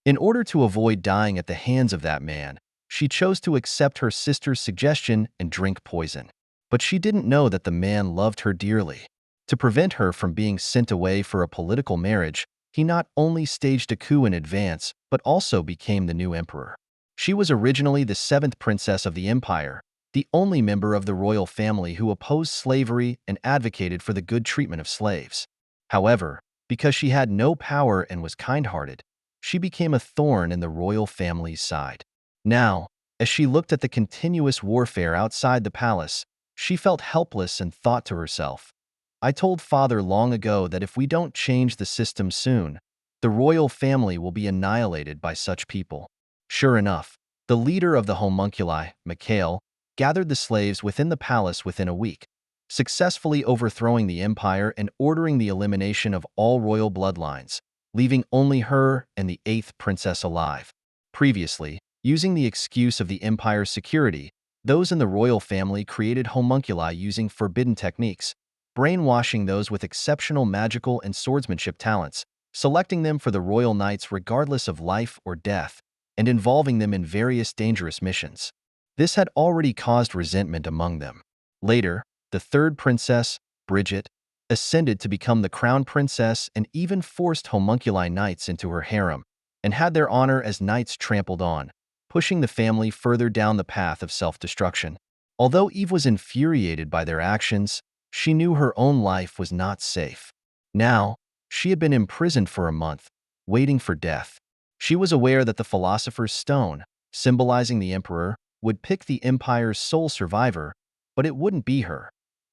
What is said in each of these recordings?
In order to avoid dying at the hands of that man, she chose to accept her sister's suggestion and drink poison. But she didn't know that the man loved her dearly. To prevent her from being sent away for a political marriage, he not only staged a coup in advance, but also became the new emperor. She was originally the seventh princess of the empire, the only member of the royal family who opposed slavery and advocated for the good treatment of slaves. However, because she had no power and was kind-hearted, she became a thorn in the royal family's side. Now, as she looked at the continuous warfare outside the palace, she felt helpless and thought to herself, "I told father long ago that if we don't change the system soon, the royal family will be annihilated by such people." Sure enough, the leader of the homunculi, Mikhail, gathered the slaves within the palace within a week, successfully overthrowing the empire and ordering the elimination of all royal bloodlines, leaving only her and the eighth princess alive. Previously, using the excuse of the empire's security, those in the royal family created homunculi using forbidden techniques, brainwashing those with exceptional magical and swordsmanship talents, selecting them for the royal knights regardless of life or death, and involving them in various dangerous missions. This had already caused resentment among them. Later, the third princess, Bridget, ascended to become the crown princess and even forced homunculi knights into her harem, and had their honor as knights trampled on, pushing the family further down the path of self-destruction. Although Eve was infuriated by their actions, she knew her own life was not safe. Now, she had been imprisoned for a month, waiting for death. She was aware that the philosopher's stone, symbolizing the emperor, would pick the empire's sole survivor, but it wouldn't be her.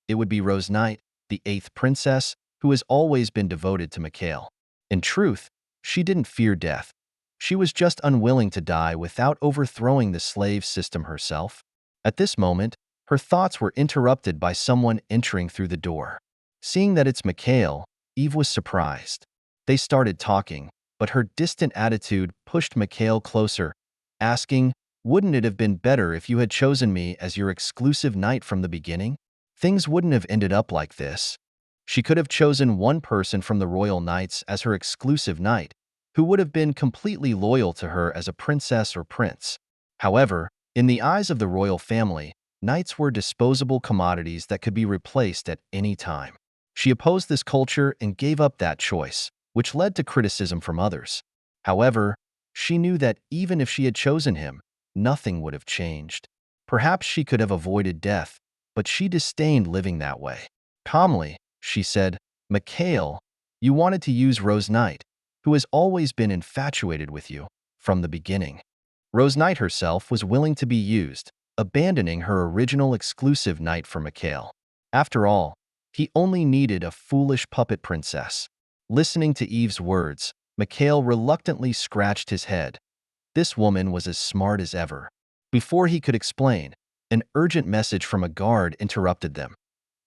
It would be Rose Knight, the eighth princess, who has always been devoted to Mikhail. In truth, she didn't fear death. She was just unwilling to die without overthrowing the slave system herself. At this moment, her thoughts were interrupted by someone entering through the door. Seeing that it's Mikhail, Eve was surprised. They started talking, but her distant attitude pushed Mikhail closer, asking, "Wouldn't it have been better if you had chosen me as your exclusive knight from the beginning? Things wouldn't have ended up like this." She could have chosen one person from the royal knights as her exclusive knight, who would have been completely loyal to her as a princess or prince. However, in the eyes of the royal family, knights were disposable commodities that could be replaced at any time. She opposed this culture and gave up that choice, which led to criticism from others. However, she knew that even if she had chosen him, nothing would have changed. Perhaps she could have avoided death, but she disdained living that way. Calmly, she said, "Mikhail, you wanted to use Rose Knight, who has always been infatuated with you, from the beginning." Rose Knight herself was willing to be used, abandoning her original exclusive knight for Mikhail. After all, he only needed a foolish puppet princess. Listening to Eve's words, Mikhail reluctantly scratched his head. This woman was as smart as ever. Before he could explain, an urgent message from a guard interrupted them.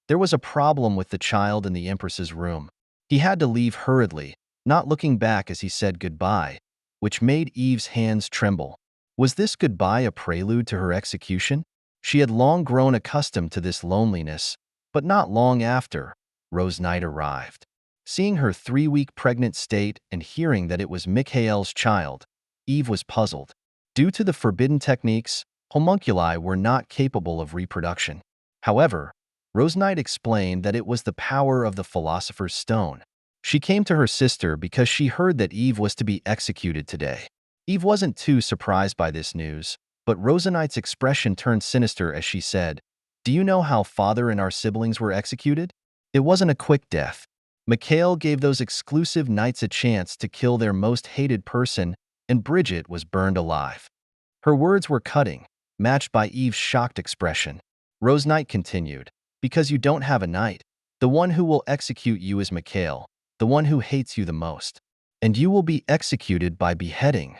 There was a problem with the child in the Empress's room. He had to leave hurriedly, not looking back as he said goodbye, which made Eve's hands tremble. Was this goodbye a prelude to her execution? She had long grown accustomed to this loneliness, but not long after, Rose Knight arrived. Seeing her 3-week pregnant state and hearing that it was Mikhail's child, Eve was puzzled. Due to the forbidden techniques, homunculi were not capable of reproduction. However, Rose Knight explained that it was the power of the philosopher's stone. She came to her sister because she heard that Eve was to be executed today. Eve wasn't too surprised by this news, but Rose Knight's expression turned sinister as she said, "Do you know how father and our siblings were executed? It wasn't a quick death. Mikhail gave those exclusive knights a chance to kill their most hated person, and Bridget was burned alive." Her words were cutting, matched by Eve's shocked expression. Rose Knight continued, "Because you don't have a knight, the one who will execute you is Mikhail, the one who hates you the most. And you will be executed by beheading."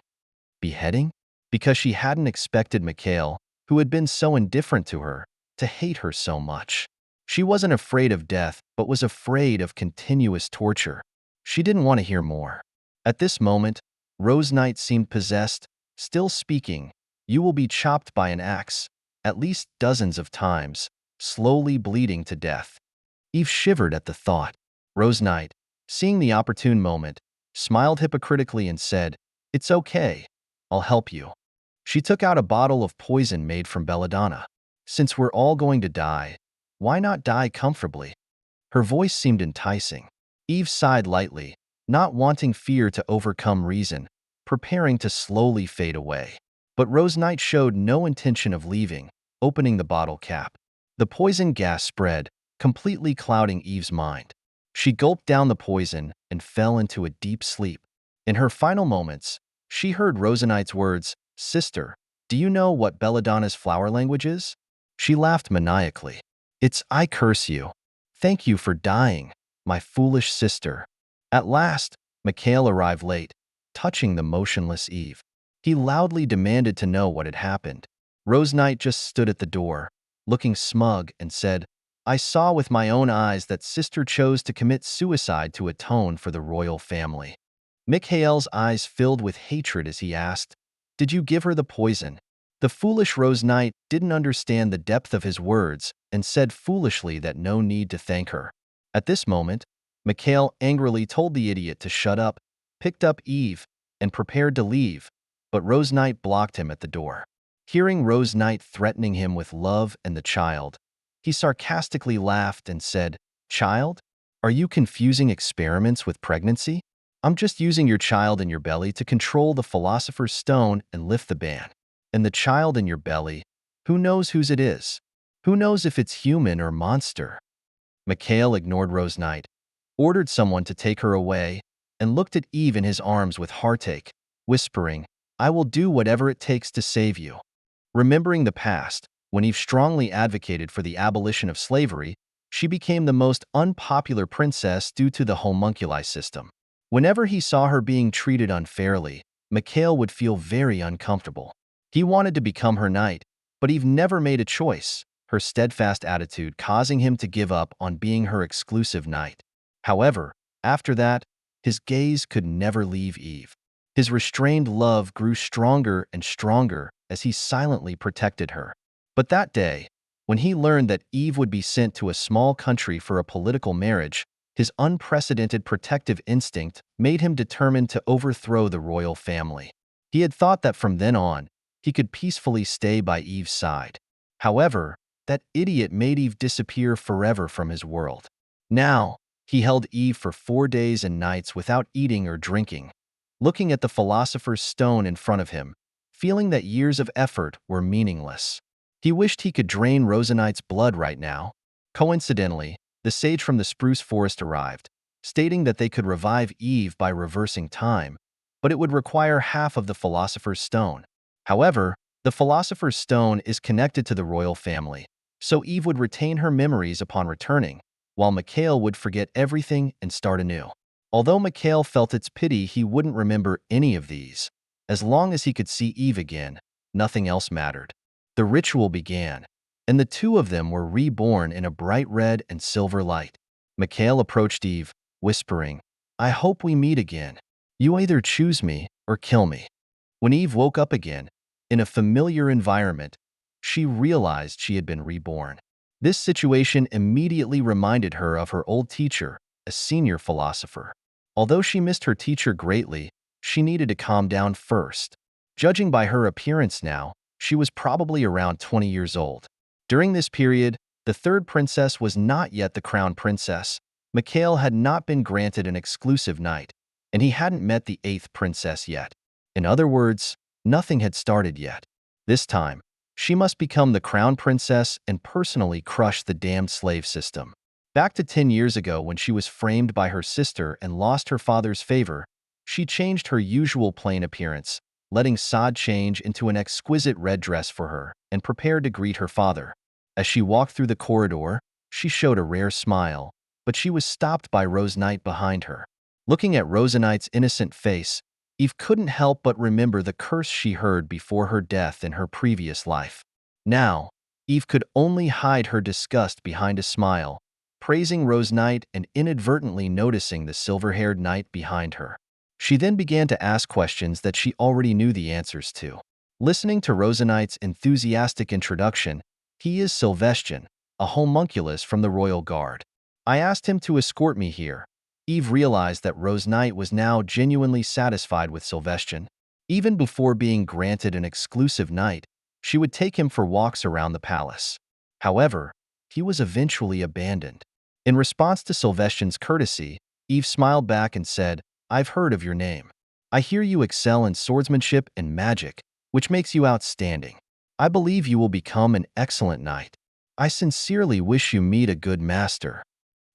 Beheading? Because she hadn't expected Mikhail, who had been so indifferent to her, to hate her so much. She wasn't afraid of death, but was afraid of continuous torture. She didn't want to hear more. At this moment, Rose Knight seemed possessed, still speaking, "You will be chopped by an axe, at least dozens of times, slowly bleeding to death." Eve shivered at the thought. Rose Knight, seeing the opportune moment, smiled hypocritically and said, It's okay. I'll help you. She took out a bottle of poison made from belladonna. Since we're all going to die, why not die comfortably? Her voice seemed enticing. Eve sighed lightly, not wanting fear to overcome reason, preparing to slowly fade away. But Rose Knight showed no intention of leaving, opening the bottle cap. The poison gas spread, completely clouding Eve's mind. She gulped down the poison and fell into a deep sleep. In her final moments, she heard Rose Knight's words, "Sister, do you know what belladonna's flower language is?" She laughed maniacally. "It's I curse you. Thank you for dying, my foolish sister." At last, Mikhail arrived late, touching the motionless Eve. He loudly demanded to know what had happened. Rose Knight just stood at the door, looking smug, and said, "I saw with my own eyes that sister chose to commit suicide to atone for the royal family." Mikhail's eyes filled with hatred as he asked, "Did you give her the poison?" The foolish Rose Knight didn't understand the depth of his words and said foolishly that no need to thank her. At this moment, Mikhail angrily told the idiot to shut up, picked up Eve, and prepared to leave, but Rose Knight blocked him at the door. Hearing Rose Knight threatening him with love and the child, he sarcastically laughed and said, "Child? Are you confusing experiments with pregnancy? I'm just using your child in your belly to control the Philosopher's Stone and lift the ban. And the child in your belly, who knows whose it is? Who knows if it's human or monster?" Mikhail ignored Rose Knight, ordered someone to take her away, and looked at Eve in his arms with heartache, whispering, "I will do whatever it takes to save you." Remembering the past, when Eve strongly advocated for the abolition of slavery, she became the most unpopular princess due to the homunculi system. Whenever he saw her being treated unfairly, Mikhail would feel very uncomfortable. He wanted to become her knight, but Eve never made a choice, her steadfast attitude causing him to give up on being her exclusive knight. However, after that, his gaze could never leave Eve. His restrained love grew stronger and stronger as he silently protected her. But that day, when he learned that Eve would be sent to a small country for a political marriage, his unprecedented protective instinct made him determined to overthrow the royal family. He had thought that from then on, he could peacefully stay by Eve's side. However, that idiot made Eve disappear forever from his world. Now, he held Eve for 4 days and nights without eating or drinking, looking at the Philosopher's Stone in front of him, feeling that years of effort were meaningless. He wished he could drain Rose Knight's blood right now. Coincidentally, the sage from the spruce forest arrived, stating that they could revive Eve by reversing time, but it would require half of the Philosopher's Stone. However, the Philosopher's Stone is connected to the royal family, so Eve would retain her memories upon returning, while Mikhail would forget everything and start anew. Although Mikhail felt its pity, he wouldn't remember any of these. As long as he could see Eve again, nothing else mattered. The ritual began, and the two of them were reborn in a bright red and silver light. Mikhail approached Eve, whispering, "I hope we meet again. You either choose me or kill me." When Eve woke up again, in a familiar environment, she realized she had been reborn. This situation immediately reminded her of her old teacher, a senior philosopher. Although she missed her teacher greatly, she needed to calm down first. Judging by her appearance now, she was probably around 20 years old. During this period, the third princess was not yet the crown princess. Mikhail had not been granted an exclusive knight, and he hadn't met the 8th princess yet. In other words, nothing had started yet. This time, she must become the crown princess and personally crush the damned slave system. Back to 10 years ago when she was framed by her sister and lost her father's favor, she changed her usual plain appearance, letting Saad change into an exquisite red dress for her, and prepared to greet her father. As she walked through the corridor, she showed a rare smile, but she was stopped by Rose Knight behind her. Looking at Rose Knight's innocent face, Eve couldn't help but remember the curse she heard before her death in her previous life. Now, Eve could only hide her disgust behind a smile, praising Rose Knight and inadvertently noticing the silver-haired knight behind her. She then began to ask questions that she already knew the answers to. Listening to Rose Knight's enthusiastic introduction, "He is Sylvestian, a homunculus from the Royal Guard. I asked him to escort me here." Eve realized that Rose Knight was now genuinely satisfied with Sylvestian. Even before being granted an exclusive night, she would take him for walks around the palace. However, he was eventually abandoned. In response to Sylvester's courtesy, Eve smiled back and said, "I've heard of your name. I hear you excel in swordsmanship and magic, which makes you outstanding. I believe you will become an excellent knight. I sincerely wish you meet a good master."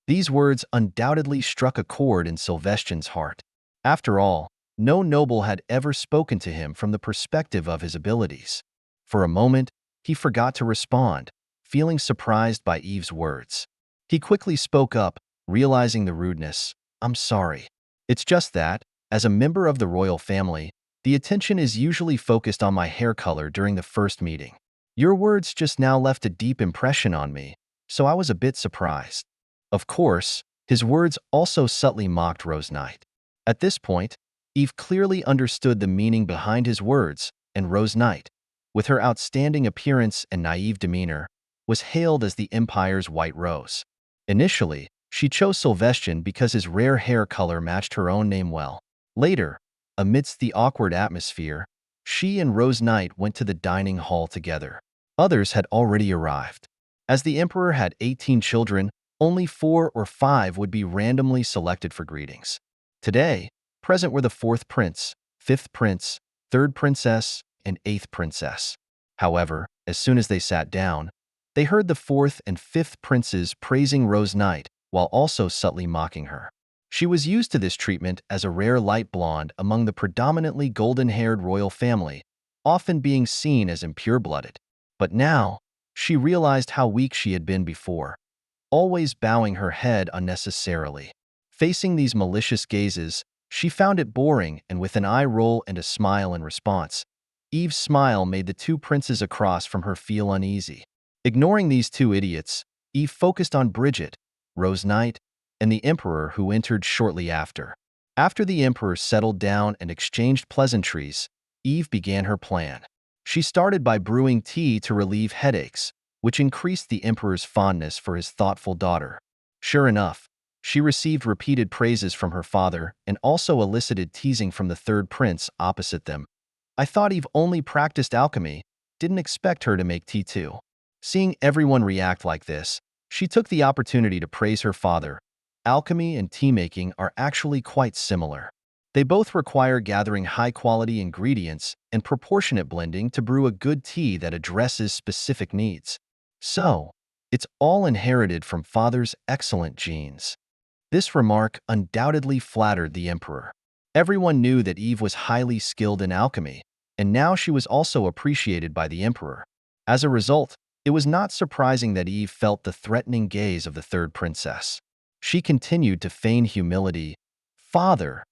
These words undoubtedly struck a chord in Sylvester's heart. After all, no noble had ever spoken to him from the perspective of his abilities. For a moment, he forgot to respond, feeling surprised by Eve's words. He quickly spoke up, realizing the rudeness. "I'm sorry. It's just that, as a member of the royal family, the attention is usually focused on my hair color during the first meeting. Your words just now left a deep impression on me, so I was a bit surprised." Of course, his words also subtly mocked Rose Knight. At this point, Eve clearly understood the meaning behind his words, and Rose Knight, with her outstanding appearance and naive demeanor, was hailed as the Empire's White Rose. Initially, she chose Sylvester because his rare hair color matched her own name well. Later, amidst the awkward atmosphere, she and Rose Knight went to the dining hall together. Others had already arrived. As the Emperor had 18 children, only 4 or 5 would be randomly selected for greetings. Today, present were the 4th prince, 5th prince, 3rd princess, and 8th princess. However, as soon as they sat down, they heard the 4th and 5th princes praising Rose Knight while also subtly mocking her. She was used to this treatment as a rare light blonde among the predominantly golden-haired royal family, often being seen as impure-blooded. But now, she realized how weak she had been before, always bowing her head unnecessarily. Facing these malicious gazes, she found it boring, and with an eye roll and a smile in response, Eve's smile made the 2 princes across from her feel uneasy. Ignoring these 2 idiots, Eve focused on Bridget, Rose Knight, and the Emperor, who entered shortly after. After the Emperor settled down and exchanged pleasantries, Eve began her plan. She started by brewing tea to relieve headaches, which increased the Emperor's fondness for his thoughtful daughter. Sure enough, she received repeated praises from her father and also elicited teasing from the 3rd prince opposite them. "I thought Eve only practiced alchemy, didn't expect her to make tea too." Seeing everyone react like this, she took the opportunity to praise her father. Alchemy and tea-making are actually quite similar. They both require gathering high-quality ingredients and proportionate blending to brew a good tea that addresses specific needs. So, it's all inherited from father's excellent genes. This remark undoubtedly flattered the Emperor. Everyone knew that Eve was highly skilled in alchemy, and now she was also appreciated by the Emperor. As a result, it was not surprising that Eve felt the threatening gaze of the 3rd princess. She continued to feign humility. "Father,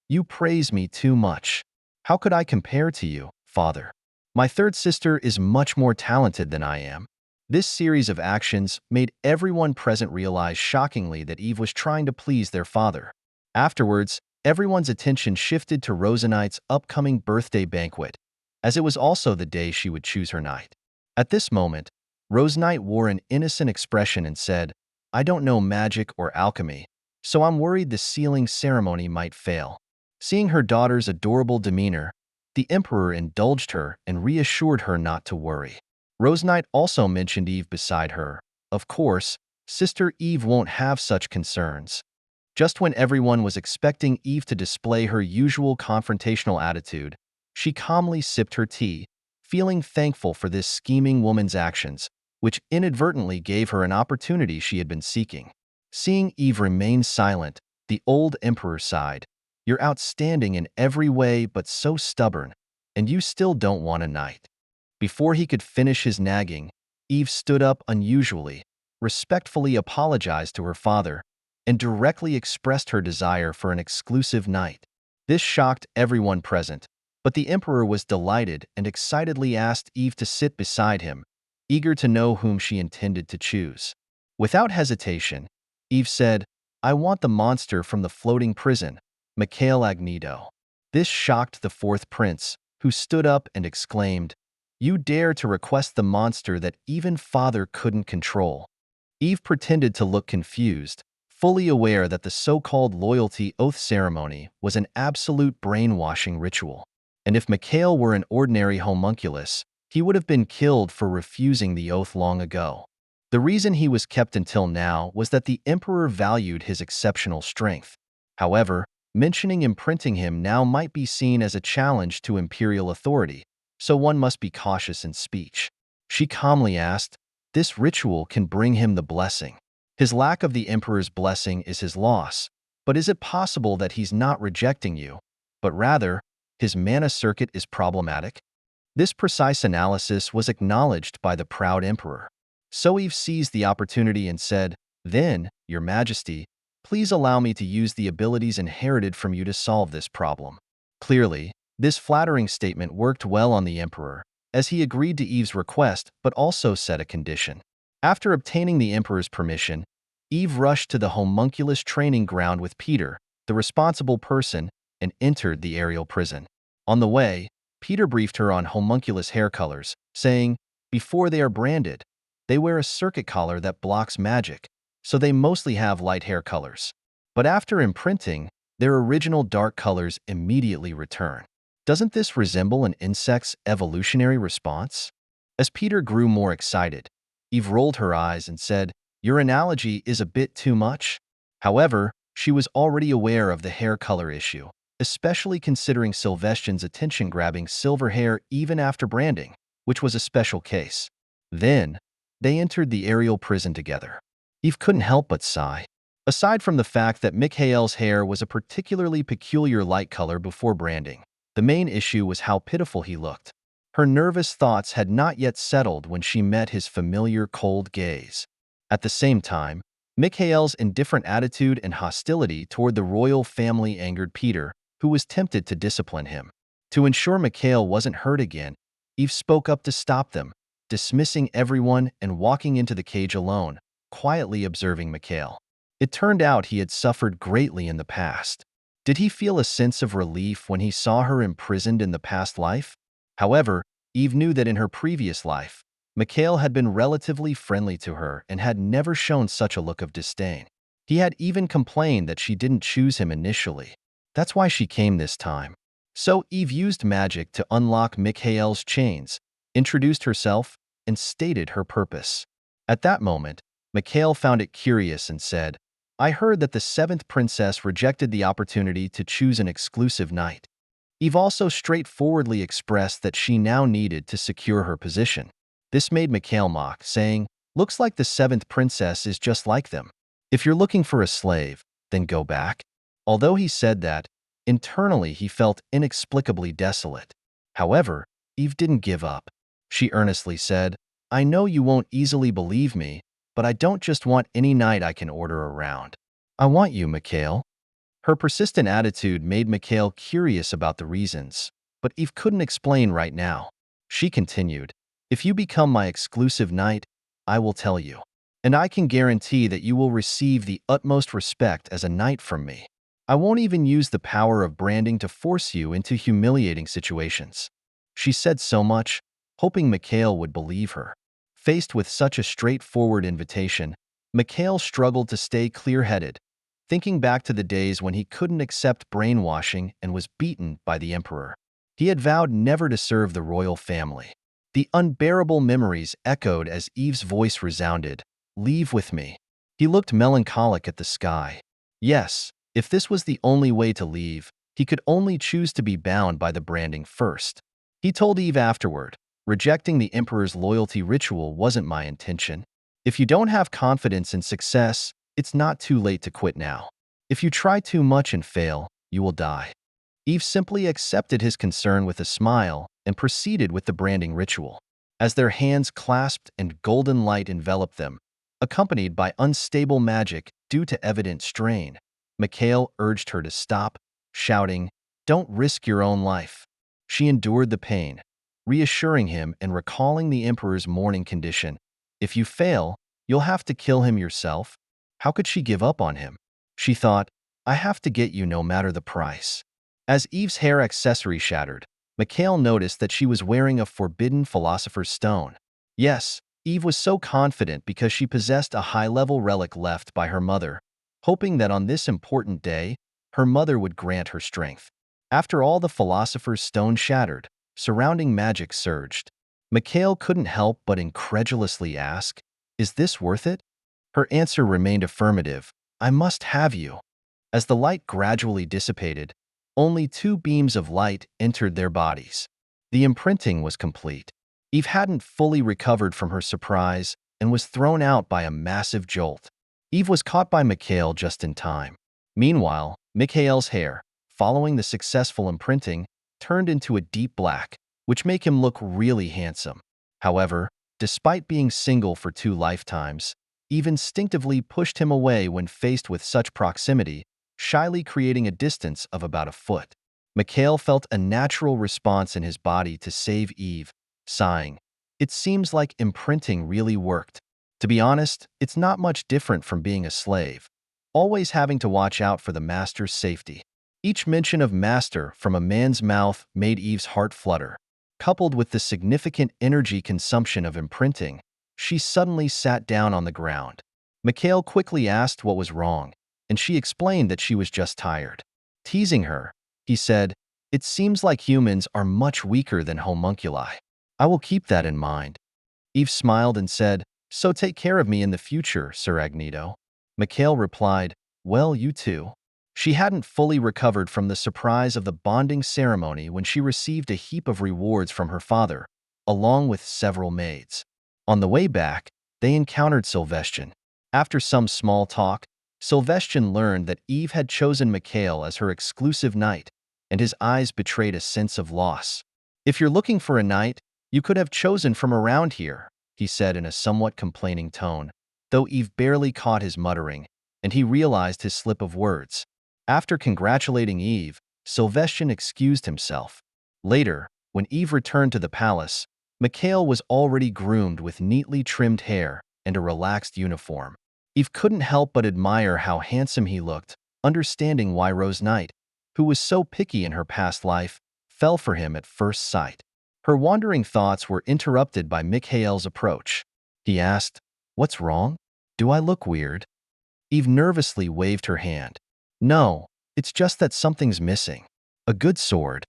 you praise me too much. How could I compare to you, father? My 3rd sister is much more talented than I am." This series of actions made everyone present realize shockingly that Eve was trying to please their father. Afterwards, everyone's attention shifted to Rose Knight's upcoming birthday banquet, as it was also the day she would choose her knight. At this moment, Rose Knight wore an innocent expression and said, "I don't know magic or alchemy, so I'm worried the sealing ceremony might fail." Seeing her daughter's adorable demeanor, the Emperor indulged her and reassured her not to worry. Rose Knight also mentioned Eve beside her. Of course, Sister Eve won't have such concerns. Just when everyone was expecting Eve to display her usual confrontational attitude, she calmly sipped her tea, feeling thankful for this scheming woman's actions, which inadvertently gave her an opportunity she had been seeking. Seeing Eve remain silent, the old Emperor sighed. "You're outstanding in every way but so stubborn, and you still don't want a knight." Before he could finish his nagging, Eve stood up unusually, respectfully apologized to her father, and directly expressed her desire for an exclusive knight. This shocked everyone present, but the Emperor was delighted and excitedly asked Eve to sit beside him, eager to know whom she intended to choose. Without hesitation, Eve said, "I want the monster from the floating prison, Mikhail Agneto." This shocked the 4th prince, who stood up and exclaimed, "You dare to request the monster that even father couldn't control?" Eve pretended to look confused, fully aware that the so-called loyalty oath ceremony was an absolute brainwashing ritual. And if Mikhail were an ordinary homunculus, he would have been killed for refusing the oath long ago. The reason he was kept until now was that the emperor valued his exceptional strength. However, mentioning imprinting him now might be seen as a challenge to imperial authority, so one must be cautious in speech. She calmly asked, "This ritual can bring him the blessing. His lack of the emperor's blessing is his loss, but is it possible that he's not rejecting you, but rather, his mana circuit is problematic?" This precise analysis was acknowledged by the proud emperor. So Eve seized the opportunity and said, "Then, Your Majesty, please allow me to use the abilities inherited from you to solve this problem." Clearly, this flattering statement worked well on the emperor, as he agreed to Eve's request but also set a condition. After obtaining the emperor's permission, Eve rushed to the homunculus training ground with Peter, the responsible person, and entered the aerial prison. On the way, Peter briefed her on homunculus hair colors, saying, "Before they are branded, they wear a circuit collar that blocks magic, so they mostly have light hair colors. But after imprinting, their original dark colors immediately return. Doesn't this resemble an insect's evolutionary response?" As Peter grew more excited, Eve rolled her eyes and said, "Your analogy is a bit too much." However, she was already aware of the hair color issue, especially considering Sylvestian's attention-grabbing silver hair even after branding, which was a special case. Then, they entered the aerial prison together. Eve couldn't help but sigh. Aside from the fact that Mikhail's hair was a particularly peculiar light color before branding, the main issue was how pitiful he looked. Her nervous thoughts had not yet settled when she met his familiar cold gaze. At the same time, Mikhail's indifferent attitude and hostility toward the royal family angered Peter, who was tempted to discipline him. To ensure Mikhail wasn't hurt again, Eve spoke up to stop them, dismissing everyone and walking into the cage alone, quietly observing Mikhail. It turned out he had suffered greatly in the past. Did he feel a sense of relief when he saw her imprisoned in the past life? However, Eve knew that in her previous life, Mikhail had been relatively friendly to her and had never shown such a look of disdain. He had even complained that she didn't choose him initially. That's why she came this time. So Eve used magic to unlock Mikhail's chains, introduced herself, and stated her purpose. At that moment, Mikhail found it curious and said, "I heard that the seventh princess rejected the opportunity to choose an exclusive knight." Eve also straightforwardly expressed that she now needed to secure her position. This made Mikhail mock, saying, "Looks like the seventh princess is just like them. If you're looking for a slave, then go back." Although he said that, internally he felt inexplicably desolate. However, Eve didn't give up. She earnestly said, "I know you won't easily believe me, but I don't just want any knight I can order around. I want you, Mikhail." Her persistent attitude made Mikhail curious about the reasons, but Eve couldn't explain right now. She continued, "If you become my exclusive knight, I will tell you. And I can guarantee that you will receive the utmost respect as a knight from me. I won't even use the power of branding to force you into humiliating situations." She said so much, hoping Mikhail would believe her. Faced with such a straightforward invitation, Mikhail struggled to stay clear-headed, thinking back to the days when he couldn't accept brainwashing and was beaten by the emperor. He had vowed never to serve the royal family. The unbearable memories echoed as Eve's voice resounded, "Leave with me." He looked melancholic at the sky. Yes, if this was the only way to leave, he could only choose to be bound by the branding first. He told Eve afterward, "Rejecting the emperor's loyalty ritual wasn't my intention. If you don't have confidence in success, it's not too late to quit now. If you try too much and fail, you will die." Eve simply accepted his concern with a smile and proceeded with the branding ritual. As their hands clasped and golden light enveloped them, accompanied by unstable magic due to evident strain, Mikhail urged her to stop, shouting, "Don't risk your own life." She endured the pain, reassuring him and recalling the emperor's mourning condition. If you fail, you'll have to kill him yourself. How could she give up on him? She thought, "I have to get you no matter the price." As Eve's hair accessory shattered, Mikhail noticed that she was wearing a forbidden philosopher's stone. Yes, Eve was so confident because she possessed a high-level relic left by her mother, hoping that on this important day, her mother would grant her strength. After all, the philosopher's stone shattered, surrounding magic surged. Mikhail couldn't help but incredulously ask, "Is this worth it?" Her answer remained affirmative. "I must have you." As the light gradually dissipated, only two beams of light entered their bodies. The imprinting was complete. Eve hadn't fully recovered from her surprise and was thrown out by a massive jolt. Eve was caught by Mikhail just in time. Meanwhile, Mikhail's hair, following the successful imprinting, turned into a deep black, which made him look really handsome. However, despite being single for 2 lifetimes, Eve instinctively pushed him away when faced with such proximity, shyly creating a distance of about a foot. Mikhail felt a natural response in his body to save Eve, sighing, "It seems like imprinting really worked. To be honest, it's not much different from being a slave, always having to watch out for the master's safety." Each mention of master from a man's mouth made Eve's heart flutter. Coupled with the significant energy consumption of imprinting, she suddenly sat down on the ground. Mikhail quickly asked what was wrong, and she explained that she was just tired. Teasing her, he said, "It seems like humans are much weaker than homunculi. I will keep that in mind." Eve smiled and said, "So take care of me in the future, Sir Agnito." Mikhail replied, "Well, you too." She hadn't fully recovered from the surprise of the bonding ceremony when she received a heap of rewards from her father, along with several maids. On the way back, they encountered Sylvestian. After some small talk, Sylvestian learned that Eve had chosen Mikhail as her exclusive knight, and his eyes betrayed a sense of loss. "If you're looking for a knight, you could have chosen from around here," he said in a somewhat complaining tone, though Eve barely caught his muttering, and he realized his slip of words. After congratulating Eve, Sylvestian excused himself. Later, when Eve returned to the palace, Mikhail was already groomed with neatly trimmed hair and a relaxed uniform. Eve couldn't help but admire how handsome he looked, understanding why Rose Knight, who was so picky in her past life, fell for him at first sight. Her wandering thoughts were interrupted by Mikhail's approach. He asked, "What's wrong? Do I look weird?" Eve nervously waved her hand. "No, it's just that something's missing. A good sword."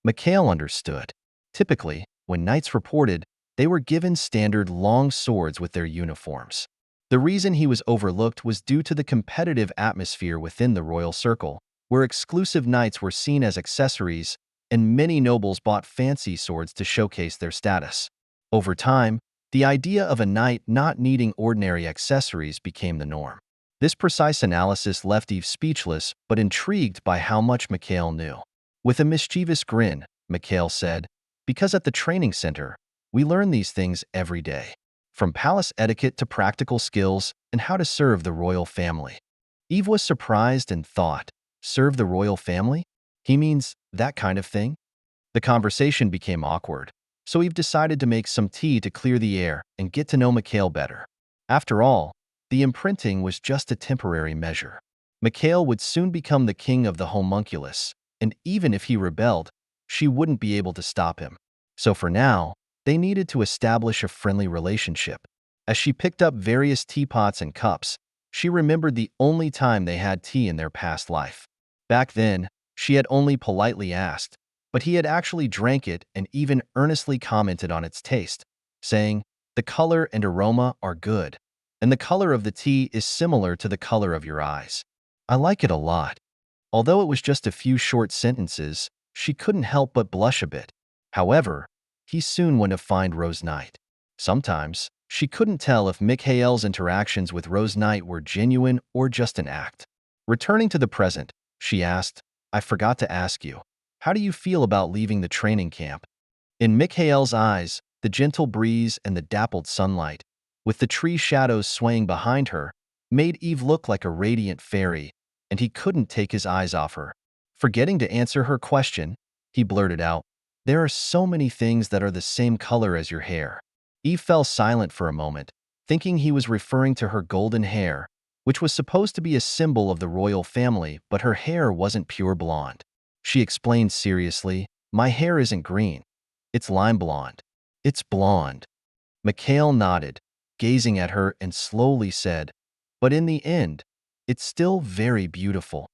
Mikhail understood. Typically, when knights reported, they were given standard long swords with their uniforms. The reason he was overlooked was due to the competitive atmosphere within the royal circle, where exclusive knights were seen as accessories, and many nobles bought fancy swords to showcase their status. Over time, the idea of a knight not needing ordinary accessories became the norm. This precise analysis left Eve speechless but intrigued by how much Mikhail knew. With a mischievous grin, Mikhail said, "Because at the training center, we learn these things every day, from palace etiquette to practical skills and how to serve the royal family." Eve was surprised and thought, "Serve the royal family? He means that kind of thing?" The conversation became awkward, so Eve decided to make some tea to clear the air and get to know Mikhail better. After all, the imprinting was just a temporary measure. Mikhail would soon become the king of the homunculus, and even if he rebelled, she wouldn't be able to stop him. So for now, they needed to establish a friendly relationship. As she picked up various teapots and cups, she remembered the only time they had tea in their past life. Back then, she had only politely asked, but he had actually drank it and even earnestly commented on its taste, saying, "The color and aroma are good, and the color of the tea is similar to the color of your eyes. I like it a lot." Although it was just a few short sentences, she couldn't help but blush a bit. However, he soon went to find Rose Knight. Sometimes, she couldn't tell if Mikhail's interactions with Rose Knight were genuine or just an act. Returning to the present, she asked, "I forgot to ask you, how do you feel about leaving the training camp?" In Mikhail's eyes, the gentle breeze and the dappled sunlight, with the tree shadows swaying behind her, made Eve look like a radiant fairy, and he couldn't take his eyes off her. Forgetting to answer her question, he blurted out, "There are so many things that are the same color as your hair." Eve fell silent for a moment, thinking he was referring to her golden hair, which was supposed to be a symbol of the royal family, but her hair wasn't pure blonde. She explained seriously, "My hair isn't green. It's lime blonde. It's blonde." Mikhail nodded, gazing at her, and slowly said, "But in the end, it's still very beautiful."